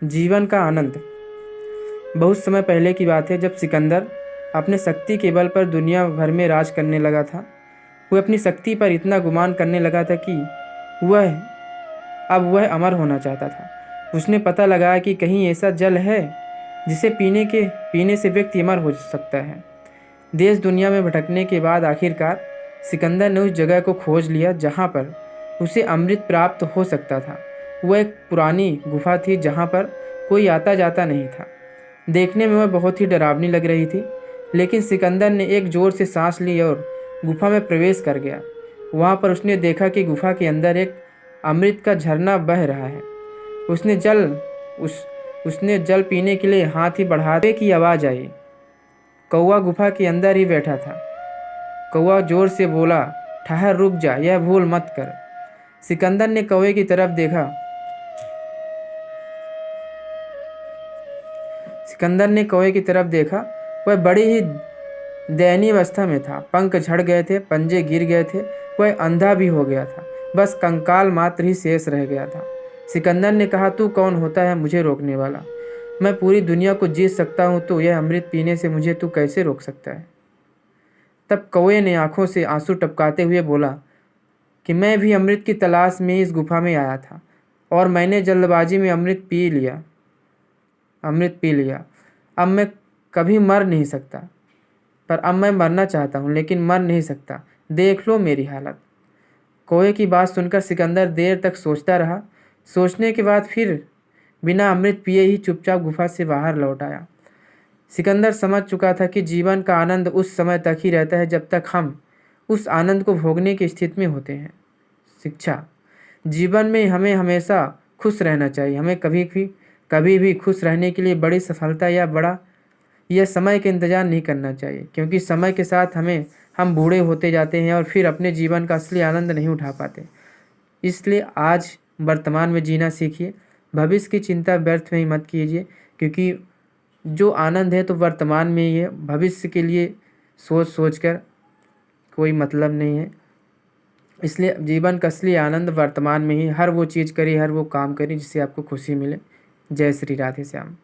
जीवन का आनंद। बहुत समय पहले की बात है, जब सिकंदर अपने शक्ति के बल पर दुनिया भर में राज करने लगा था। वह अपनी शक्ति पर इतना गुमान करने लगा था कि वह वह अमर होना चाहता था। उसने पता लगाया कि कहीं ऐसा जल है जिसे पीने से व्यक्ति अमर हो सकता है। देश दुनिया में भटकने के बाद आखिरकार सिकंदर ने उस जगह को खोज लिया जहाँ पर उसे अमृत प्राप्त हो सकता था। वह एक पुरानी गुफा थी जहाँ पर कोई आता जाता नहीं था। देखने में वह बहुत ही डरावनी लग रही थी, लेकिन सिकंदर ने एक जोर से सांस ली और गुफा में प्रवेश कर गया। वहाँ पर उसने देखा कि गुफा के अंदर एक अमृत का झरना बह रहा है। उसने जल पीने के लिए हाथ ही बढ़ाते की आवाज़ आई। कौवा गुफा के अंदर ही बैठा था। कौवा जोर से बोला, ठहर, रुक जा, यह भूल मत कर। सिकंदर ने कौवे की तरफ देखा। वह बड़ी ही दयनीय अवस्था में था। पंख झड़ गए थे, पंजे गिर गए थे, वह अंधा भी हो गया था। बस कंकाल मात्र ही शेष रह गया था। सिकंदर ने कहा, तू कौन होता है मुझे रोकने वाला? मैं पूरी दुनिया को जीत सकता हूँ, तो यह अमृत पीने से मुझे तू कैसे रोक सकता है? तब कौवे ने आंखों से आंसू टपकाते हुए बोला कि मैं भी अमृत की तलाश में इस गुफा में आया था और मैंने जल्दबाजी में अमृत पी लिया। अब मैं कभी मर नहीं सकता, पर अब मैं मरना चाहता हूँ लेकिन मर नहीं सकता। देख लो मेरी हालत। कौवे की बात सुनकर सिकंदर देर तक सोचता रहा। सोचने के बाद फिर बिना अमृत पिए ही चुपचाप गुफा से बाहर लौट आया। सिकंदर समझ चुका था कि जीवन का आनंद उस समय तक ही रहता है जब तक हम उस आनंद को भोगने की स्थिति में होते हैं। शिक्षा। जीवन में हमें हमेशा खुश रहना चाहिए। हमें कभी भी खुश रहने के लिए बड़ी सफलता या समय का इंतज़ार नहीं करना चाहिए, क्योंकि समय के साथ हम बूढ़े होते जाते हैं और फिर अपने जीवन का असली आनंद नहीं उठा पाते। इसलिए आज वर्तमान में जीना सीखिए। भविष्य की चिंता व्यर्थ में ही मत कीजिए, क्योंकि जो आनंद है तो वर्तमान में ही है। भविष्य के लिए सोच कर कोई मतलब नहीं है। इसलिए जीवन का असली आनंद वर्तमान में ही, हर वो चीज़ करिए, हर वो काम करिए जिससे आपको खुशी मिले। जय श्री राधे श्याम।